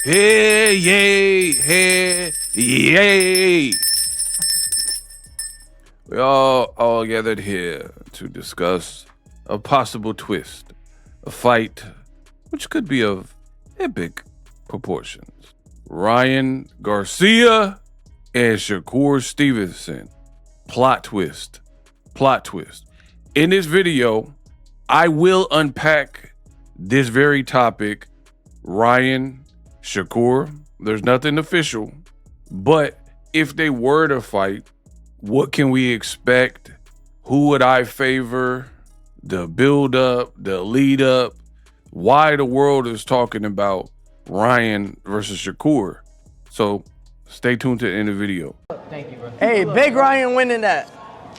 Hey, yay, hey, yay. We all gathered here to discuss a possible twist, a fight which could be of epic proportions. Ryan Garcia and Shakur Stevenson. Plot twist. In this video, I will unpack this very topic. Ryan, Shakur, there's nothing official, but if they were to fight, what can we expect? Who would I favor? The build up, the lead up, why the world is talking about Ryan versus Shakur. So stay tuned to the end of the video. Thank you, bro. Hey, big Ryan winning that.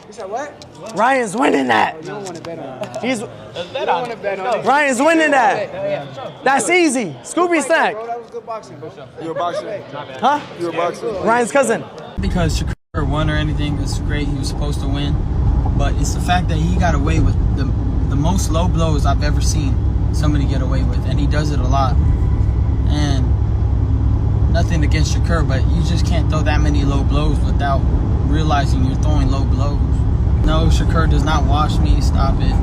You said what? Ryan's winning that. You don't want to bet on it. He's You don't want to bet on it. Ryan's winning that. That's easy. Scooby snack. Bro, that was good boxing, bro. You a boxer? Huh? You a boxer? Ryan's cousin. Because Shakur won or anything, it's great. He was supposed to win. But it's the fact that he got away with the most low blows I've ever seen somebody get away with. And he does it a lot. And nothing against Shakur, but you just can't throw that many low blows without realizing you're throwing low blows. No, Shakur does not wash me. Stop it.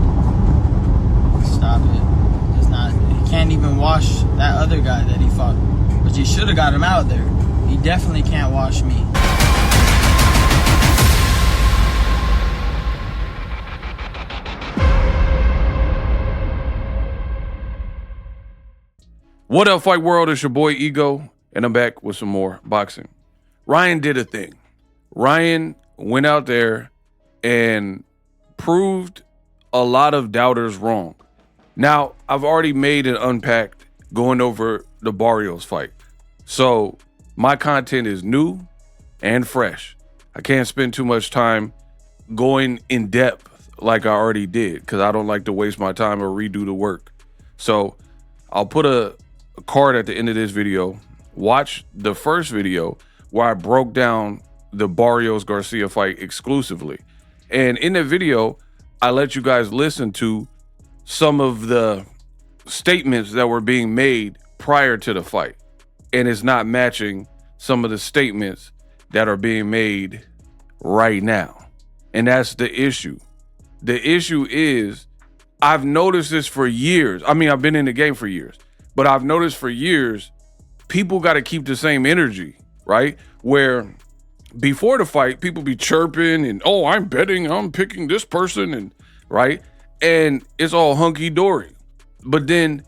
Stop it. Does not. He can't even wash that other guy that he fought. But you should have got him out there. He definitely can't wash me. What up, Fight World? It's your boy Ego, and I'm back with some more boxing. Ryan did a thing. Ryan went out there and proved a lot of doubters wrong. Now, I've already made an unpacked going over the Barrios fight. So my content is new and fresh. I can't spend too much time going in depth like I already did because I don't like to waste my time or redo the work. So I'll put a card at the end of this video. Watch the first video where I broke down the Barrios Garcia fight exclusively. And in the video, I let you guys listen to some of the statements that were being made prior to the fight. And it's not matching some of the statements that are being made right now. And that's the issue. The issue is, I've noticed this for years. I mean, I've been in the game for years, but I've noticed for years, people got to keep the same energy, right? Where before the fight, people be chirping and, oh, I'm betting, I'm picking this person, and right? And it's all hunky-dory. But then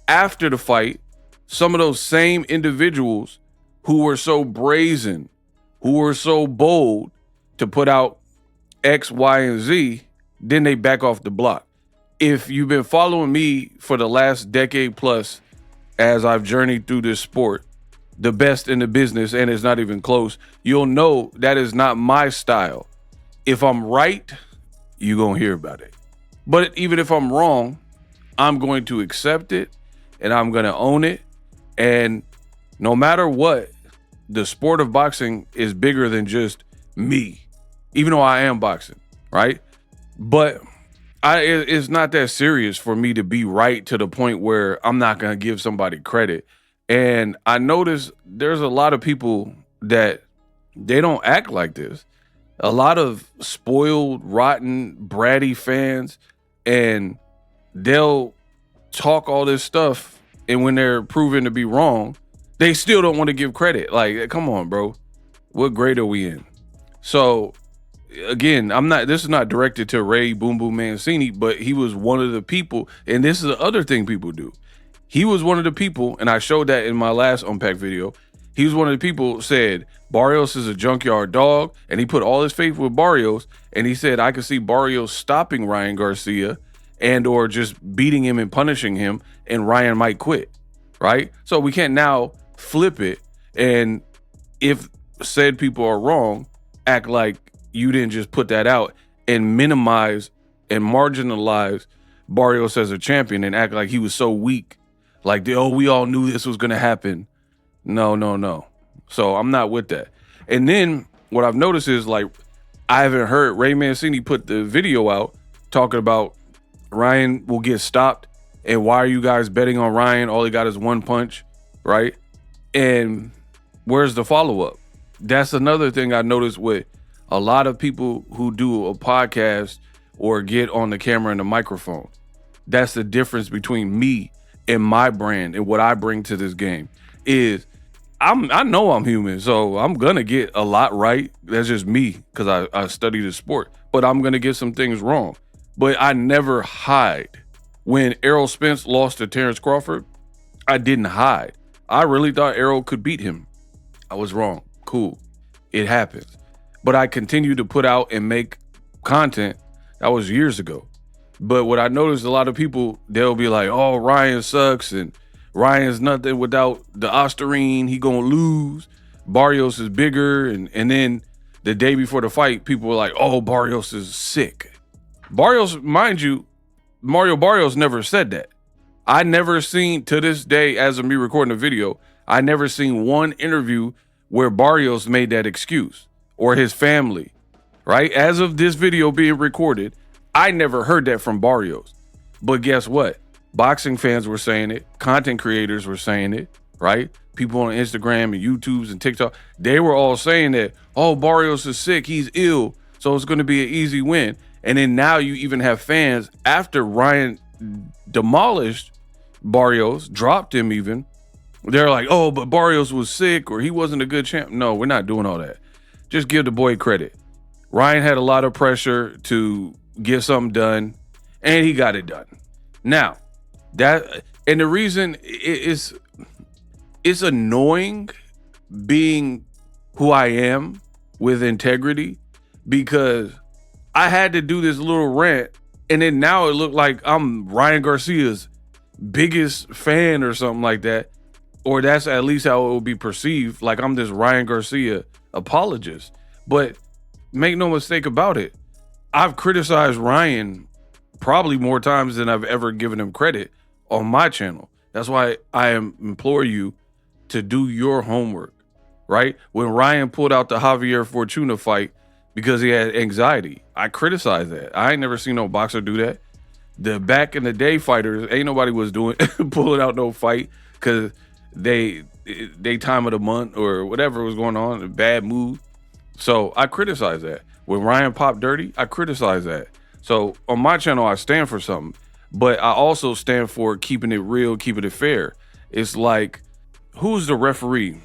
after the fight, some of those same individuals who were so brazen, who were so bold to put out X, Y, and Z, then they back off the block. If you've been following me for the last decade plus as I've journeyed through this sport, the best in the business, and it's not even close, you'll know that is not my style. If I'm right, you're going to hear about it. But even if I'm wrong, I'm going to accept it and I'm going to own it. And no matter what, the sport of boxing is bigger than just me, even though I am boxing, right? But it's not that serious for me to be right to the point where I'm not going to give somebody credit. And I notice there's a lot of people that they don't act like this. A lot of spoiled, rotten, bratty fans, and they'll talk all this stuff, and when they're proven to be wrong, they still don't want to give credit. Like, come on, bro. What grade are we in? So again, this is not directed to Ray Boom Boom Mancini, but he was one of the people, and this is the other thing people do. He was one of the people, and I showed that in my last Unpack video. He was one of the people who said Barrios is a junkyard dog, and he put all his faith with Barrios, and he said I could see Barrios stopping Ryan Garcia and or just beating him and punishing him, and Ryan might quit, right? So we can't now flip it, and if said people are wrong, act like you didn't just put that out and minimize and marginalize Barrios as a champion and act like he was so weak. Like, we all knew this was going to happen. No. So I'm not with that. And then what I've noticed is, like, I haven't heard Ray Mancini put the video out talking about Ryan will get stopped. And why are you guys betting on Ryan? All he got is one punch, right? And where's the follow-up? That's another thing I noticed with a lot of people who do a podcast or get on the camera and the microphone. That's the difference between me and my brand and what I bring to this game is I know I'm human, so I'm gonna get a lot right. That's just me because I study the sport, but I'm gonna get some things wrong. But I never hide. When Errol Spence lost to Terrence Crawford, I didn't hide. I really thought Errol could beat him. I was wrong. Cool. It happens. But I continue to put out and make content. That was years ago. But what I noticed, a lot of people, they'll be like, oh, Ryan sucks and Ryan's nothing without the Ostarine. He gonna lose. Barrios is bigger. And then the day before the fight, people were like, oh, Barrios is sick. Barrios, mind you, Mario Barrios never said that. I never seen, to this day, as of me recording the video, I never seen one interview where Barrios made that excuse or his family, right? As of this video being recorded, I never heard that from Barrios. But guess what? Boxing fans were saying it. Content creators were saying it, right? People on Instagram and YouTubes and TikTok, they were all saying that, oh, Barrios is sick, he's ill, so it's going to be an easy win. And then now you even have fans, after Ryan demolished Barrios, dropped him even, they're like, oh, but Barrios was sick or he wasn't a good champ. No, we're not doing all that. Just give the boy credit. Ryan had a lot of pressure to get something done, and he got it done. Now, that, and the reason it's annoying being who I am with integrity, because I had to do this little rant, and then now it looked like I'm Ryan Garcia's biggest fan or something like that, or that's at least how it will be perceived, like I'm this Ryan Garcia apologist. But make no mistake about it, I've criticized Ryan probably more times than I've ever given him credit on my channel. That's why I implore you to do your homework, right? When Ryan pulled out the Javier Fortuna fight because he had anxiety, I criticized that. I ain't never seen no boxer do that. The back in the day fighters, ain't nobody was doing pulling out no fight because they time of the month or whatever was going on, a bad mood. So I criticize that. When Ryan popped dirty, I criticize that. So on my channel, I stand for something, but I also stand for keeping it real, keeping it fair. It's like, who's the referee?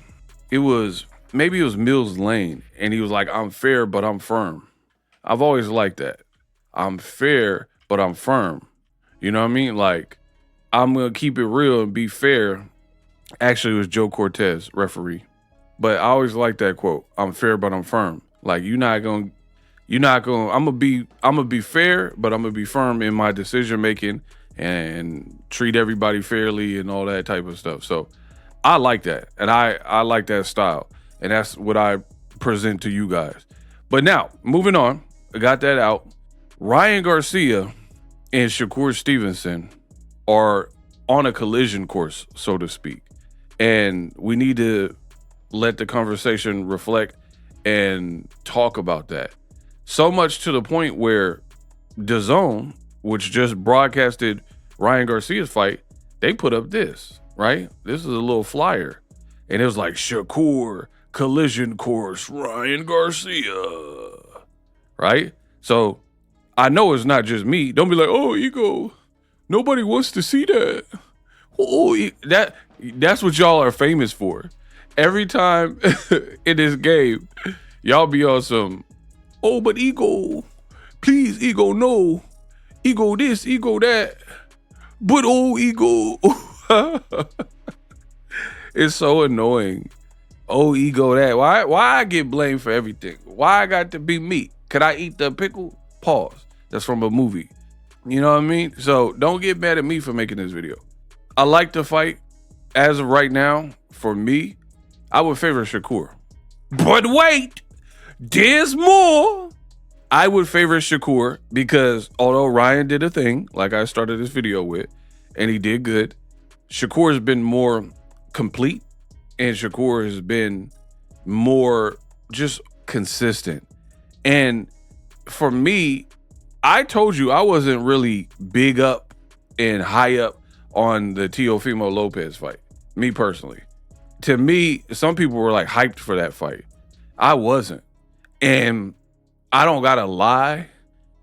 Maybe it was Mills Lane, and he was like, I'm fair, but I'm firm. I've always liked that. I'm fair, but I'm firm. You know what I mean? Like, I'm going to keep it real and be fair. Actually, it was Joe Cortez, referee. But I always like that quote. I'm fair, but I'm firm. Like, I'm going to be fair, but I'm going to be firm in my decision making and treat everybody fairly and all that type of stuff. So I like that. And I like that style. And that's what I present to you guys. But now, moving on, I got that out. Ryan Garcia and Shakur Stevenson are on a collision course, so to speak. And we need to let the conversation reflect and talk about that. So much to the point where DAZN, which just broadcasted Ryan Garcia's fight, they put up this, right? This is a little flyer. And it was like, Shakur, collision course, Ryan Garcia, right? So I know it's not just me. Don't be like, oh, Ego, nobody wants to see that. Oh, that's what y'all are famous for. Every time in this game, y'all be on some, oh, but Ego, please, Ego, no. Ego this, Ego that. But oh, Ego. It's so annoying. Oh, Ego that. Why I get blamed for everything? Why I got to be me? Could I eat the pickle? Pause. That's from a movie. You know what I mean? So don't get mad at me for making this video. I like the fight. As of right now, for me, I would favor Shakur. But wait, there's more. I would favor Shakur because although Ryan did a thing, like I started this video with, and he did good, Shakur has been more complete, and Shakur has been more just consistent. And for me, I told you I wasn't really big up and high up on the Teofimo Lopez fight, me personally. to me, some people were like hyped for that fight. I wasn't. And I don't gotta lie.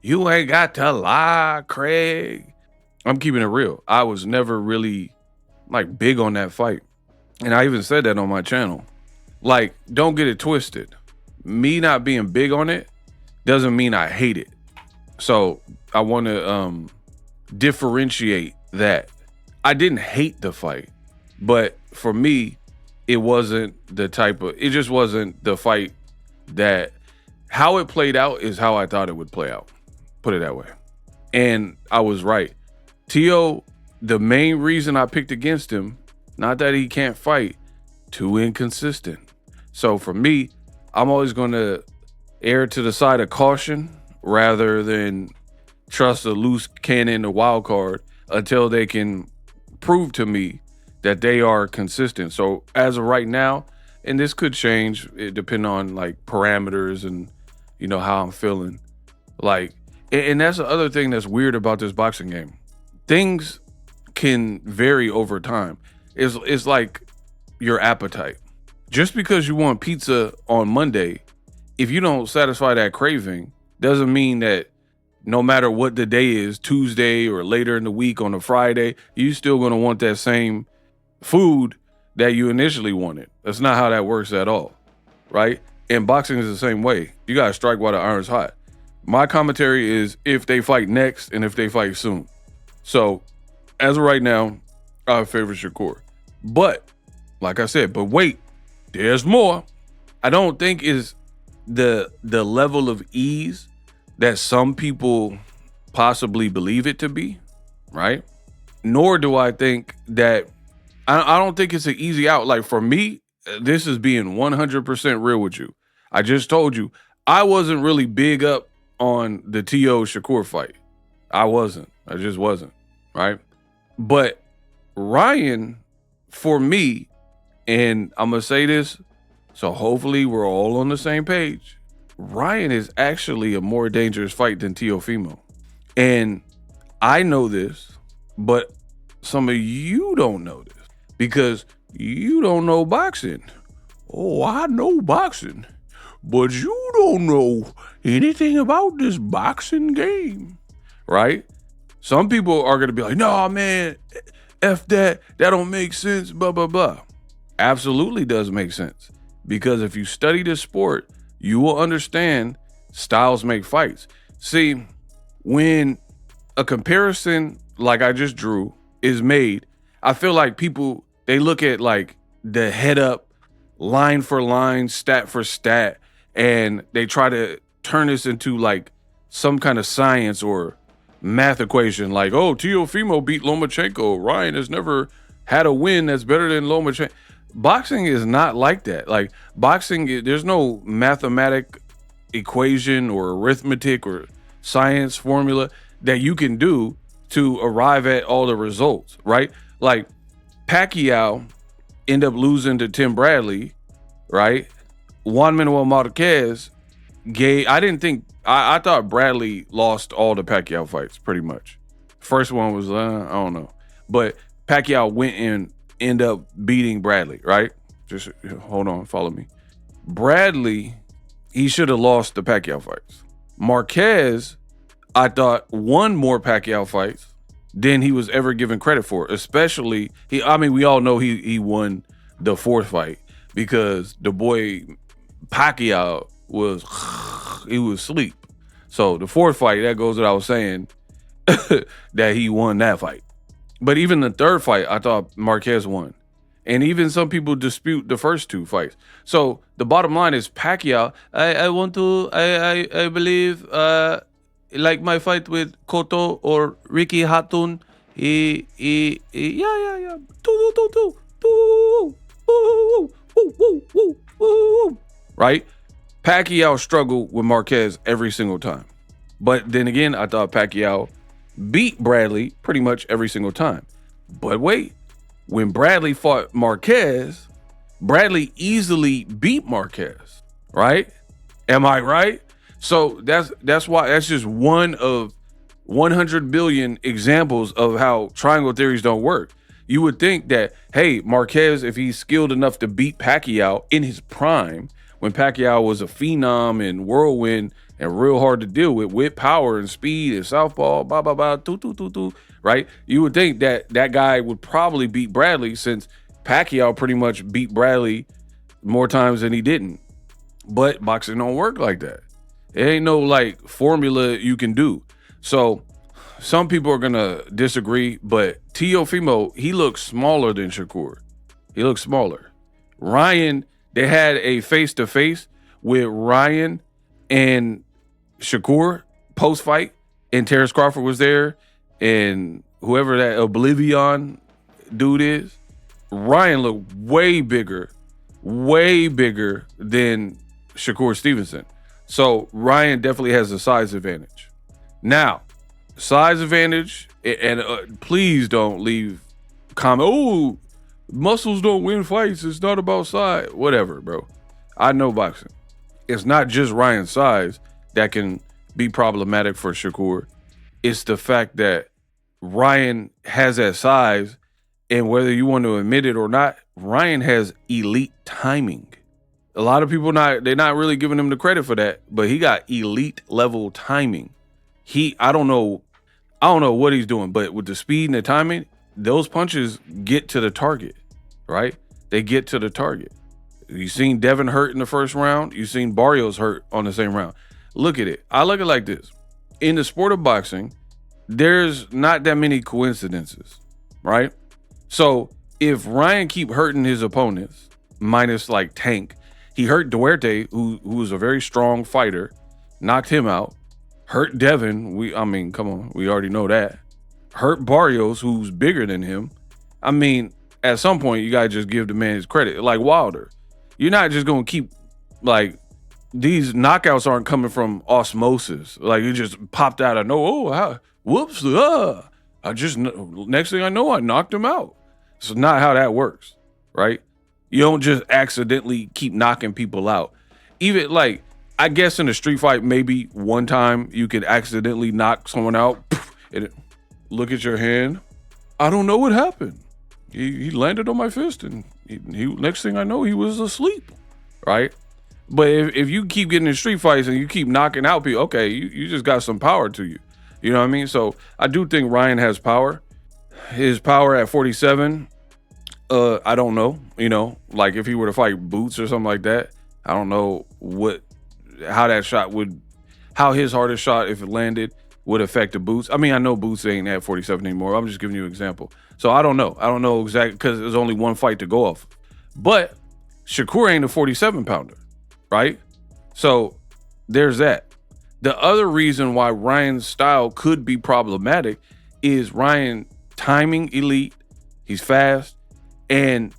You ain't got to lie, Craig. I'm keeping it real. I was never really like big on that fight. And I even said that on my channel. Like, don't get it twisted. Me not being big on it doesn't mean I hate it. So I want to differentiate that. I didn't hate the fight, but for me, it just wasn't the fight that how it played out is how I thought it would play out. Put it that way. And I was right. T.O., the main reason I picked against him, not that he can't fight, too inconsistent. So for me, I'm always going to err to the side of caution rather than trust a loose cannon, a wild card, until they can prove to me that they are consistent. So as of right now, and this could change, it depend on like parameters and how I'm feeling. Like, and that's the other thing that's weird about this boxing game. Things can vary over time. It's like your appetite. Just because you want pizza on Monday, if you don't satisfy that craving, doesn't mean that no matter what the day is, Tuesday or later in the week on a Friday, you still going to want that same food that you initially wanted. That's not how that works at all, right? And boxing is the same way. You got to strike while the iron's hot. My commentary is if they fight next and if they fight soon. So as of right now, I favor Shakur. But like I said, but wait, there's more. I don't think is the level of ease that some people possibly believe it to be, right? Nor do I think that, I don't think it's an easy out. Like for me, this is being 100% real with you. I just told you, I wasn't really big up on the T.O. Shakur fight. I just wasn't, right? But Ryan, for me, and I'm going to say this, so hopefully we're all on the same page. Ryan is actually a more dangerous fight than Teofimo. And I know this, but some of you don't know this because you don't know boxing. Oh, I know boxing, but you don't know anything about this boxing game, right? Some people are going to be like, no, man, F that don't make sense, blah, blah, blah. Absolutely does make sense. Because if you study this sport, you will understand styles make fights. See, when a comparison like I just drew is made, I feel like people, they look at like the head up, line for line, stat for stat, and they try to turn this into like some kind of science or math equation. Like, oh, Teofimo beat Lomachenko. Ryan has never had a win that's better than Lomachenko. Boxing is not like that. Like boxing, there's no mathematic equation or arithmetic or science formula that you can do to arrive at all the results, right? Like Pacquiao ended up losing to Tim Bradley, right? Juan Manuel Marquez I thought Bradley lost all the Pacquiao fights pretty much. First one was, I don't know. But Pacquiao went and ended up beating Bradley, right? Just hold on, follow me. Bradley, he should have lost the Pacquiao fights. Marquez, I thought, won more Pacquiao fights than he was ever given credit for. Especially, we all know he won the fourth fight because the boy Pacquiao was asleep. So the fourth fight, that goes what I was saying, that he won that fight. But even the third fight, I thought Marquez won. And even some people dispute the first two fights. So the bottom line is Pacquiao, I believe, like my fight with Cotto or Ricky Hatton, right? Pacquiao struggled with Marquez every single time. But then again, I thought Pacquiao beat Bradley pretty much every single time. But wait, when Bradley fought Marquez, Bradley easily beat Marquez, right? Am I right? So that's why that's just one of 100 billion examples of how triangle theories don't work. You would think that, hey, Marquez, if he's skilled enough to beat Pacquiao in his prime, when Pacquiao was a phenom and whirlwind and real hard to deal with power and speed and southpaw, blah, blah, blah, right? You would think that that guy would probably beat Bradley, since Pacquiao pretty much beat Bradley more times than he didn't. But boxing don't work like that. It ain't no like formula you can do. So some people are gonna disagree, but Teofimo, he looks smaller than Shakur. He looks smaller. Ryan, they had a face-to-face with Ryan and Shakur post-fight, and Terrence Crawford was there, and whoever that Oblivion dude is. Ryan looked way bigger than Shakur Stevenson. So Ryan definitely has a size advantage. Now, size advantage, and please don't leave comment, oh, muscles don't win fights. It's not about size. Whatever, bro. I know boxing. It's not just Ryan's size that can be problematic for Shakur. It's the fact that Ryan has that size, and whether you want to admit it or not, Ryan has elite timing. A lot of people they're not really giving him the credit for that, but he got elite level timing. I don't know what he's doing, but with the speed and the timing, those punches get to the target, right? They get to the target. You seen Devin hurt in the first round. You seen Barrios hurt on the same round. Look at it. I look at it like this. In the sport of boxing, there's not that many coincidences, right? So if Ryan keep hurting his opponents, minus like Tank, he hurt Duarte, who was a very strong fighter, knocked him out. Hurt Devin, come on, we already know that. Hurt Barrios, who's bigger than him. I mean, at some point, you gotta just give the man his credit. Like Wilder, you're not just gonna keep, like, these knockouts aren't coming from osmosis. Like, it just popped out of nowhere. Next thing I know, I knocked him out. It's not how that works, right? You don't just accidentally keep knocking people out. Even like, I guess in a street fight, maybe one time you could accidentally knock someone out. And look at your hand. I don't know what happened. He landed on my fist, and he next thing I know, he was asleep, right? But if you keep getting in street fights and you keep knocking out people, okay, you just got some power to you. You know what I mean? So I do think Ryan has power. His power at 47, I don't know. You know, like if he were to fight Boots or something like that, I don't know how his hardest shot, if it landed, would affect the Boots. I mean, I know Boots ain't at 47 anymore. I'm just giving you an example. So I don't know. I don't know exactly, because there's only one fight to go off. But Shakur ain't a 47 pounder, right? So there's that. The other reason why Ryan's style could be problematic is Ryan timing elite. He's fast, and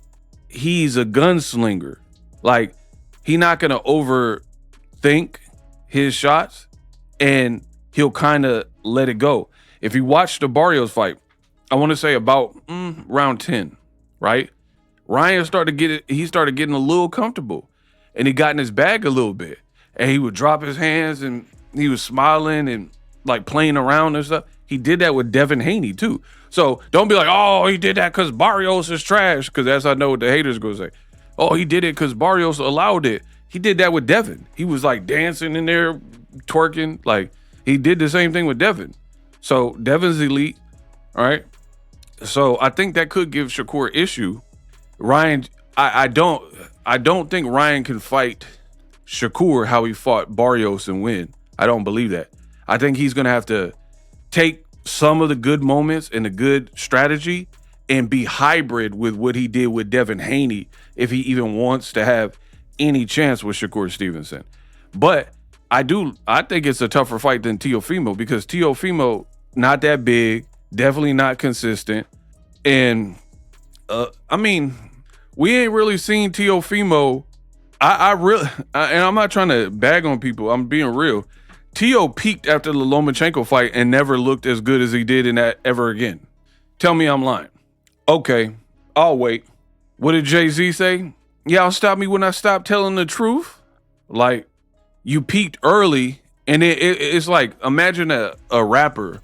he's a gunslinger. Like, he's not going to overthink his shots, and he'll kind of let it go. If you watch the Barrios fight, I want to say about round 10, right? Ryan started getting a little comfortable, and he got in his bag a little bit, and he would drop his hands, and he was smiling and like playing around and stuff. He did that with Devin Haney too. So don't be like, oh, he did that because Barrios is trash, because that's, I know what the haters gonna say. Oh, he did it because Barrios allowed it. He did that with Devin. He was like dancing in there, twerking. Like, he did the same thing with Devin. So Devin's elite, all right? So I think that could give Shakur issue. Ryan, I don't think Ryan can fight Shakur how he fought Barrios and win. I don't believe that. I think he's going to have to take some of the good moments and the good strategy and be hybrid with what he did with Devin Haney if he even wants to have any chance with Shakur Stevenson. But I think it's a tougher fight than Teofimo, because Teofimo, not that big, definitely not consistent. And I mean, we ain't really seen Teofimo. And I'm not trying to bag on people. I'm being real. Teo peaked after the Lomachenko fight and never looked as good as he did in that ever again. Tell me I'm lying. Okay, I'll wait. What did Jay-Z say? Y'all stop me when I stop telling the truth? Like, you peaked early, and it's like, imagine a rapper,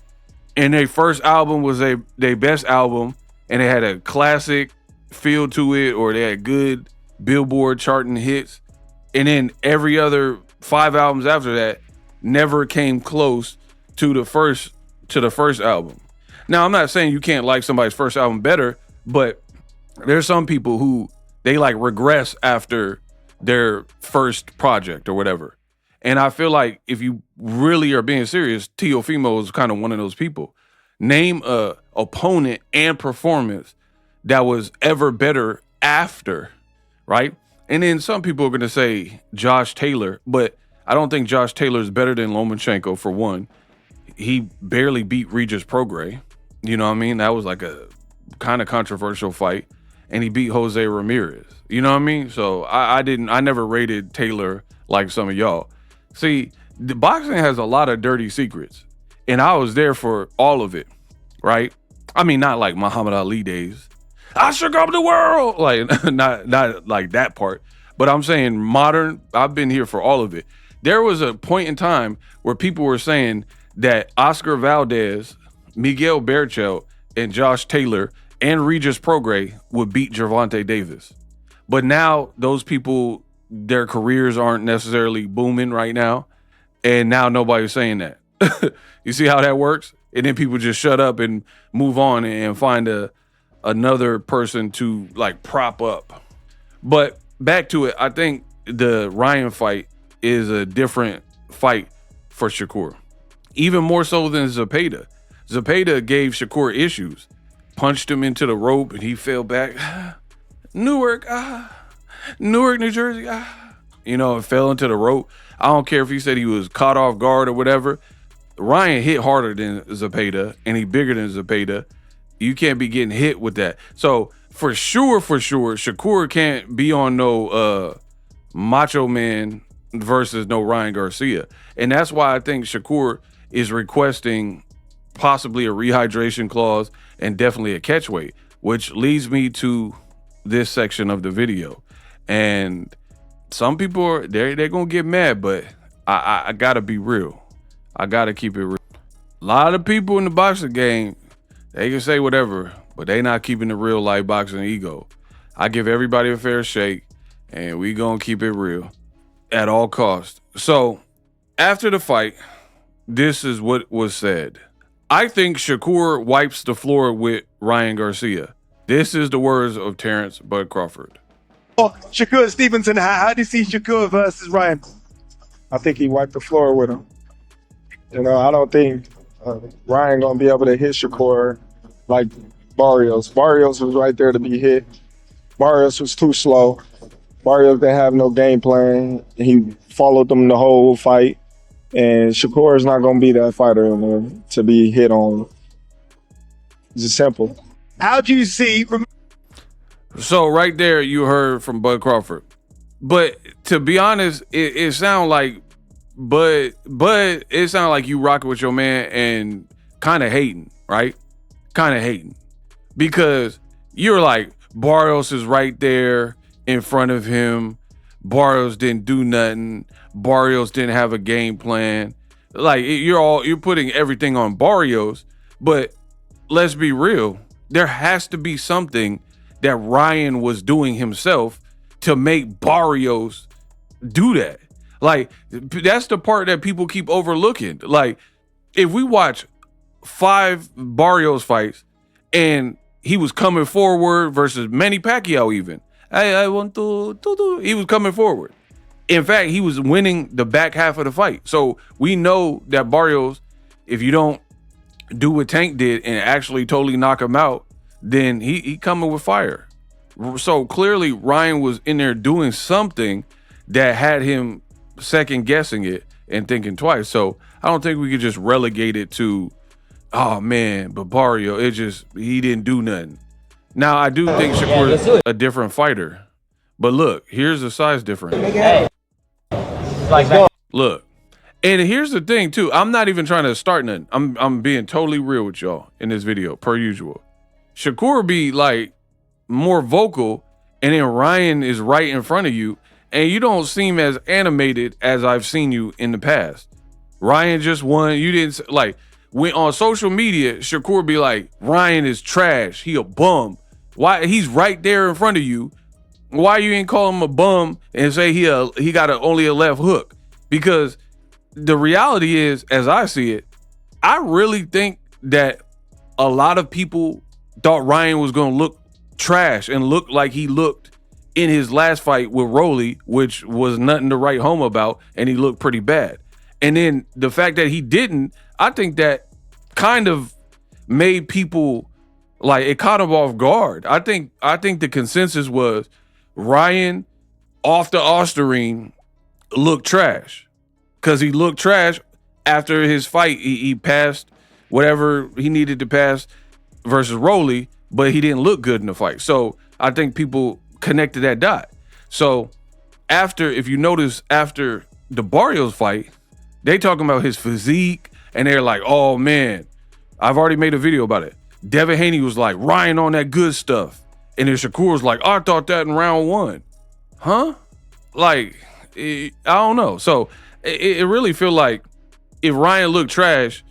and their first album was their best album, and it had a classic feel to it, or they had good Billboard charting hits. And then every other 5 albums after that never came close to the first album. Now, I'm not saying you can't like somebody's first album better, but there's some people who they like regress after their first project or whatever. And I feel like if you really are being serious, Teofimo is kind of one of those people. Name a opponent and performance that was ever better after, right? And then some people are going to say Josh Taylor, but I don't think Josh Taylor is better than Lomachenko, for one. He barely beat Regis Prograis. You know what I mean? That was like a kind of controversial fight. And he beat Jose Ramirez. You know what I mean? So I never rated Taylor like some of y'all. See, the boxing has a lot of dirty secrets. And I was there for all of it, right? I mean, not like Muhammad Ali days. I shook up the world. Like, not like that part. But I'm saying modern, I've been here for all of it. There was a point in time where people were saying that Oscar Valdez, Miguel Berchelt, and Josh Taylor and Regis Prograis would beat Gervonta Davis. But now those people, their careers aren't necessarily booming right now. And now nobody's saying that. You see how that works? And then people just shut up and move on and find another person to like prop up. But back to it, I think the Ryan fight is a different fight for Shakur. Even more so than Zepeda. Zepeda gave Shakur issues. Punched him into the rope and he fell back. Newark, New Jersey, You know, and fell into the rope. I don't care if he said he was caught off guard or whatever. Ryan hit harder than Zepeda, and he bigger than Zepeda. You can't be getting hit with that. So for sure, Shakur can't be on no Macho Man versus no Ryan Garcia. And that's why I think Shakur is requesting possibly a rehydration clause and definitely a catch weight, which leads me to this section of the video. And some people they're gonna get mad, but I gotta be real. I gotta keep it real. A lot of people in the boxing game, they can say whatever, but they not keeping the real life boxing ego. I give everybody a fair shake, and we gonna keep it real at all costs. So after the fight, this is what was said. I think Shakur wipes the floor with Ryan Garcia. This is the words of Terrence Bud Crawford. Shakur Stevenson, how do you see Shakur versus Ryan? I think he wiped the floor with him. You know, I don't think Ryan gonna be able to hit Shakur like Barrios. Barrios was right there to be hit. Barrios was too slow. Barrios didn't have no game plan. He followed them the whole fight. And Shakur is not gonna be that fighter to be hit on. It's just simple. How do you see? So right there, you heard from Bud Crawford. But to be honest, it sound like it sound like you rocking with your man and kind of hating, right? Kind of hating. Because you're like, Barrios is right there in front of him. Barrios didn't do nothing. Barrios didn't have a game plan. Like, you're putting everything on Barrios, but let's be real. There has to be something that Ryan was doing himself to make Barrios do that. Like, that's the part that people keep overlooking. Like, if we watch 5 Barrios fights and he was coming forward versus Manny Pacquiao even, I want to, he was coming forward. In fact, he was winning the back half of the fight. So we know that Barrios, if you don't do what Tank did and actually totally knock him out, then he coming with fire. So clearly Ryan was in there doing something that had him second guessing it and thinking twice. So I don't think we could just relegate it to, oh man, but Barrios, he didn't do nothing. Now I do think Shakur's a different fighter, but look, here's the size difference. Hey. Like that. Look, and here's the thing too. I'm not even trying to start nothing. I'm being totally real with y'all in this video, per usual. Shakur be like more vocal, and then Ryan is right in front of you, and you don't seem as animated as I've seen you in the past. Ryan just won. You didn't like when on social media, Shakur be like, Ryan is trash. He a bum. Why? He's right there in front of you. Why you ain't call him a bum and say he got only a left hook? Because the reality is, as I see it, I really think that a lot of people thought Ryan was going to look trash and look like he looked in his last fight with Rolly, which was nothing to write home about, and he looked pretty bad. And then the fact that he didn't, I think that kind of made people, like, it caught him off guard. I think the consensus was Ryan off the Osterine looked trash because he looked trash after his fight. He passed whatever he needed to pass versus Rolly, but he didn't look good in the fight. So I think people connected that dot. So if you notice, after the Barrios fight, they talking about his physique, and they're like, oh man, I've already made a video about it. Devin Haney was like, Ryan on that good stuff. And then Shakur was like, I thought that in round 1. Huh? Like, I don't know. So it really feel like if Ryan looked trash,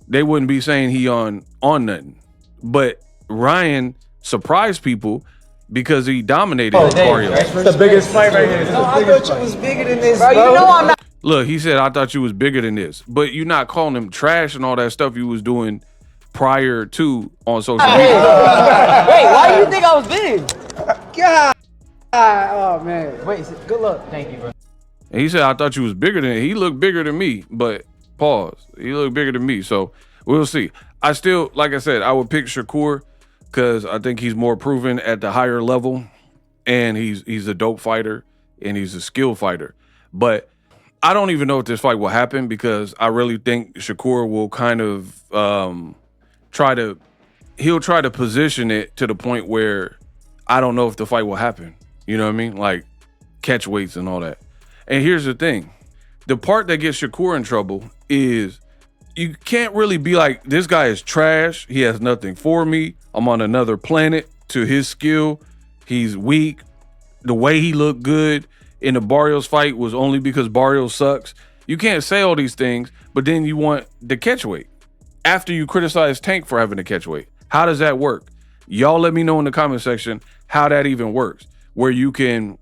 they wouldn't be saying he on nothing. But Ryan surprised people because he dominated Barrios. It's the biggest fight right here. No, I thought you was bigger than this, Bro, you know I'm not. Look, he said, I thought you was bigger than this. But you're not calling him trash and all that stuff you was doing prior to on social media. Wait, why do you think I was big? God. Oh, man. Wait, good luck. Thank you, bro. And he said, I thought you was bigger than he looked bigger than me, but pause. He looked bigger than me. So we'll see. I still, like I said, I would pick Shakur because I think he's more proven at the higher level, and he's a dope fighter and he's a skill fighter. But I don't even know if this fight will happen because I really think Shakur will kind of try to position it to the point where I don't know if the fight will happen. You know what I mean? Like catch weights and all that. And here's the thing. The part that gets Shakur in trouble is you can't really be like, this guy is trash. He has nothing for me. I'm on another planet to his skill. He's weak. The way he looked good in the Barrios fight was only because Barrios sucks. You can't say all these things, but then you want the catch weight after you criticize Tank for having the catch weight. How does that work? Y'all let me know in the comment section how that even works, where you can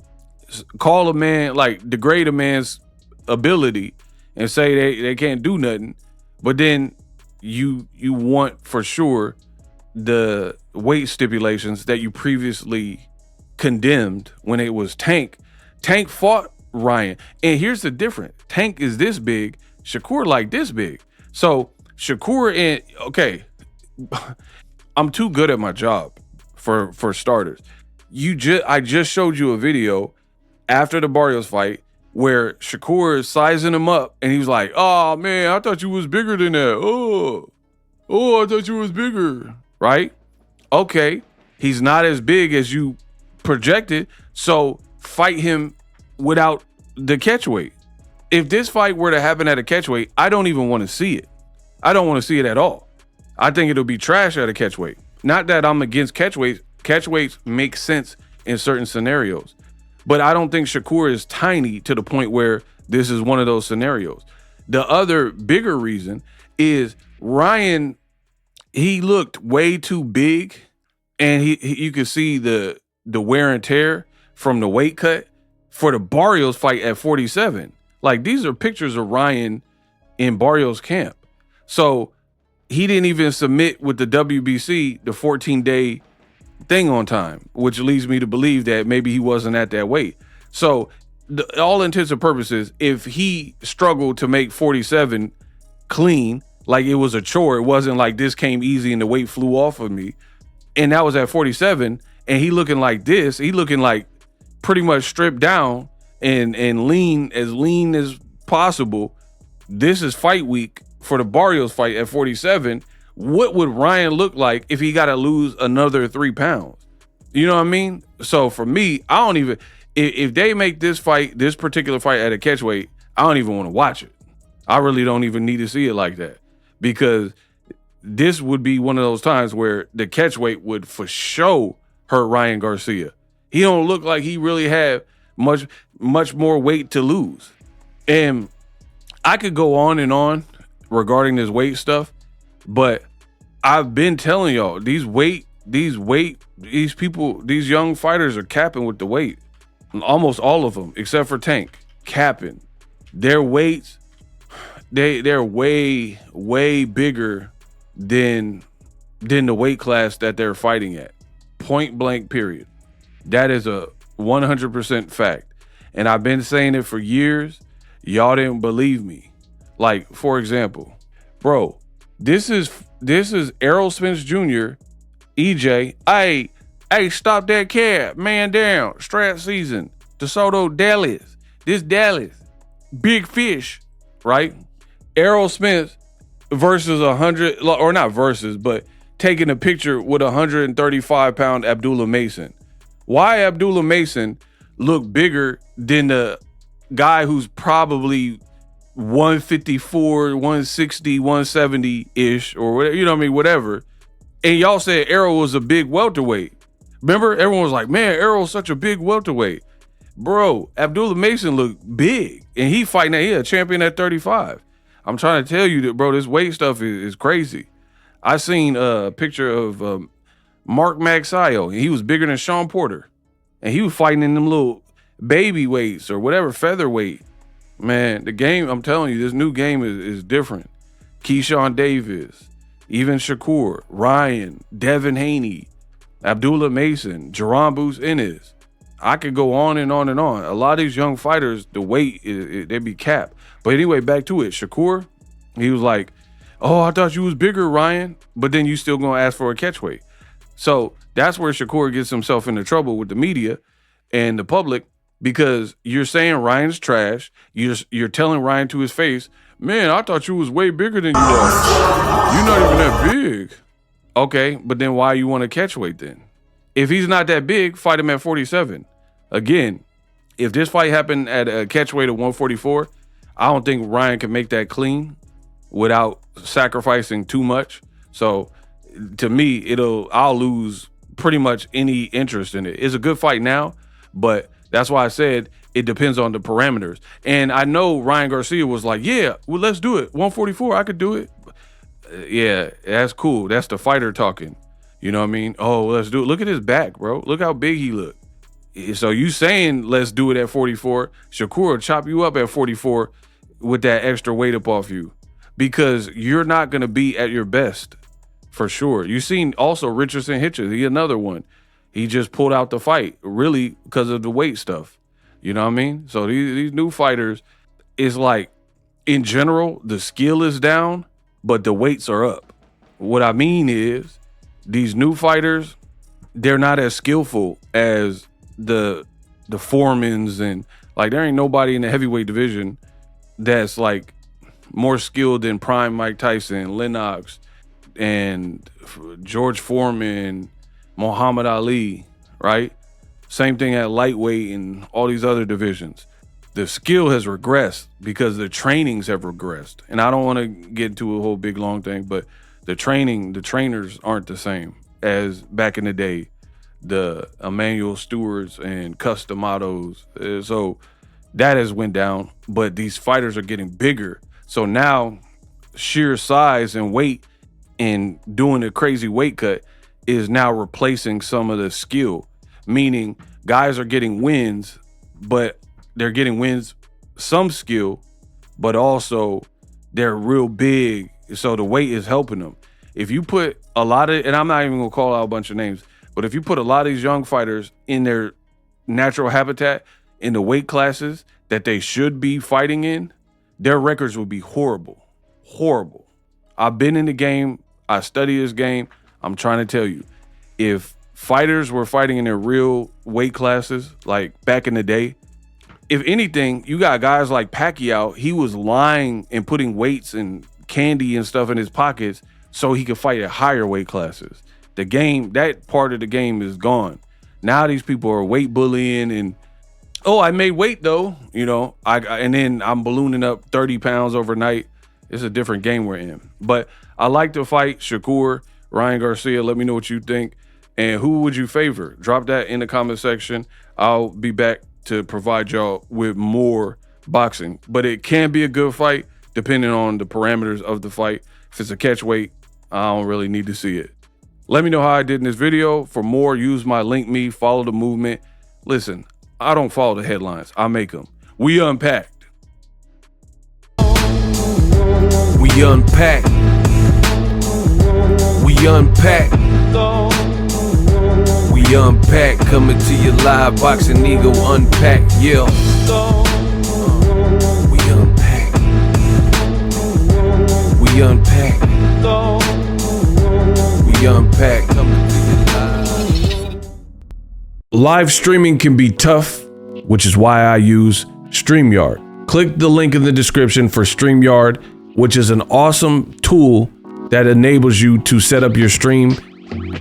call a man, like degrade a man's ability and say they can't do nothing, but then you want for sure the weight stipulations that you previously condemned when it was Tank. Tank fought Ryan, and here's the difference. Tank is this big, Shakur like this big. So Shakur and okay, I'm too good at my job for starters. I just showed you a video after the Barrios fight where Shakur is sizing him up, and he was like, "Oh man, I thought you was bigger than that. Oh, I thought you was bigger." Right? Okay, he's not as big as you projected, so fight him without the catch weight. If this fight were to happen at a catch weight, I don't even want to see it. I don't want to see it at all. I think it'll be trash at a catch weight. Not that I'm against catch weights. Catch weights make sense in certain scenarios. But I don't think Shakur is tiny to the point where this is one of those scenarios. The other bigger reason is Ryan, he looked way too big, and you could see the wear and tear from the weight cut for the Barrios fight at 47. Like, these are pictures of Ryan in Barrios camp. So he didn't even submit with the WBC the 14-day thing on time, which leads me to believe that maybe he wasn't at that weight. So all intents and purposes, if he struggled to make 47 clean, like it was a chore, it wasn't like this came easy and the weight flew off of me, and that was at 47, and he looking like this, he looking like pretty much stripped down and lean as possible. This is fight week for the Barrios fight at 47. What would Ryan look like if he got to lose another 3 pounds? You know what I mean? So for me, I don't even, if they make this particular fight at a catch weight, I don't even want to watch it. I really don't even need to see it like that, because this would be one of those times where the catch weight would for sure hurt Ryan Garcia. He don't look like he really had much more weight to lose. And I could go on and on regarding this weight stuff, But I've been telling y'all, these people, these young fighters are capping with the weight. Almost all of them, except for Tank, capping. Their weights, they're way, way bigger than the weight class that they're fighting at. Point blank, period. That is a 100% fact. And I've been saying it for years. Y'all didn't believe me. Like, for example, bro, this is Errol Spence Jr., EJ. Hey, stop that cab. Man down. Strat season. DeSoto Dallas. This Dallas. Big fish. Right? Errol Spence versus 100, or not versus, but taking a picture with 135-pound Abdullah Mason. Why Abdullah Mason look bigger than the guy who's probably 154, 160, 170-ish, or whatever, you know what I mean, whatever. And y'all said Errol was a big welterweight. Remember? Everyone was like, man, Errol's such a big welterweight. Bro, Abdullah Mason looked big, and he fighting he a champion at 35. I'm trying to tell you that, bro, this weight stuff is crazy. I seen a picture of Mark Magsayo, and he was bigger than Sean Porter, and he was fighting in them little baby weights or whatever, featherweight. Man, the game, I'm telling you, this new game is different. Keyshawn Davis, even Shakur, Ryan, Devin Haney, Abdullah Mason, Jerron Boots Ennis. I could go on and on and on. A lot of these young fighters, the weight, they be capped. But anyway, back to it. Shakur, he was like, oh, I thought you was bigger, Ryan. But then you still gonna ask for a catch weight. So that's where Shakur gets himself into trouble with the media and the public, because you're saying Ryan's trash. You're telling Ryan to his face, man, I thought you was way bigger than you are. You're not even that big. Okay, but then why you want a catch weight then? If he's not that big, fight him at 47. Again, if this fight happened at a catch weight of 144, I don't think Ryan can make that clean without sacrificing too much. So to me, I'll lose pretty much any interest in it. It's a good fight now, but that's why I said it depends on the parameters. And I know Ryan Garcia was like, yeah, well, let's do it. 144, I could do it. Yeah, that's cool. That's the fighter talking. You know what I mean? Oh, let's do it. Look at his back, bro. Look how big he looked. So you saying let's do it at 44. Shakur will chop you up at 44 with that extra weight up off you, because you're not going to be at your best for sure. You seen also Richardson Hitchens. He another one. He just pulled out the fight really because of the weight stuff. You know what I mean? So these new fighters, is like, in general, the skill is down, but the weights are up. What I mean is, these new fighters, they're not as skillful as the Foremans, and like there ain't nobody in the heavyweight division that's like more skilled than prime Mike Tyson, Lennox, and George Foreman, Muhammad Ali, right? Same thing at lightweight and all these other divisions. The skill has regressed because the trainings have regressed. And I don't want to get into a whole big long thing, but the trainers aren't the same as back in the day, the Emmanuel Stewarts and Customados. So that has went down, but these fighters are getting bigger. So now sheer size and weight and doing a crazy weight cut is now replacing some of the skill, meaning guys are getting wins, but they're getting wins, some skill, but also they're real big. So the weight is helping them. If you put a lot of, and I'm not even gonna call out a bunch of names, but if you put a lot of these young fighters in their natural habitat, in the weight classes that they should be fighting in, their records would be horrible. Horrible. I've been in the game. I study this game. I'm trying to tell you, if fighters were fighting in their real weight classes, like back in the day, if anything, you got guys like Pacquiao, he was lying and putting weights and candy and stuff in his pockets so he could fight at higher weight classes. The game, that part of the game is gone. Now these people are weight bullying and, oh, I made weight though, you know, and then I'm ballooning up 30 pounds overnight. It's a different game we're in. But I like to fight Shakur, Ryan Garcia. Let me know what you think. And who would you favor? Drop that in the comment section. I'll be back to provide y'all with more boxing. But it can be a good fight depending on the parameters of the fight. If it's a catch weight, I don't really need to see it. Let me know how I did in this video. For more, use my link me, follow the movement. Listen, I don't follow the headlines. I make them. We unpacked. We unpacked. We unpacked. We unpacked. Coming to you live. Boxingego unpacked. Yeah. We unpacked. We unpacked. We unpacked. Coming to you live. Live streaming can be tough, which is why I use StreamYard. Click the link in the description for StreamYard, which is an awesome tool that enables you to set up your stream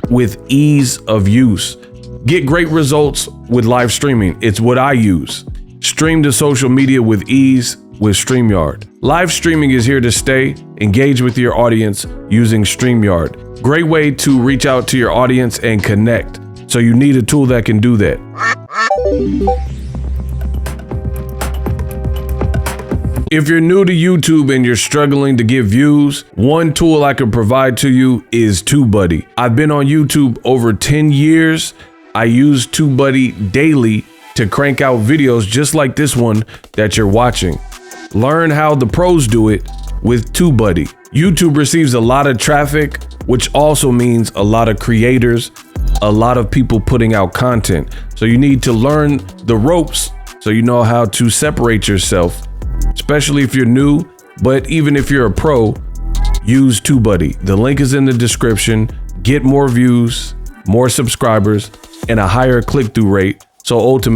with ease of use. Get great results with live streaming. It's what I use. Stream to social media with ease with StreamYard. Live streaming is here to stay. Engage with your audience using StreamYard. Great way to reach out to your audience and connect. So you need a tool that can do that. If you're new to YouTube and you're struggling to get views, one tool I can provide to you is TubeBuddy. I've been on YouTube over 10 years. I use TubeBuddy daily to crank out videos just like this one that you're watching. Learn how the pros do it with TubeBuddy. YouTube receives a lot of traffic, which also means a lot of creators, a lot of people putting out content. So you need to learn the ropes so you know how to separate yourself, especially if you're new, but even if you're a pro, use TubeBuddy. The link is in the description. Get more views, more subscribers, and a higher click-through rate. So ultimately,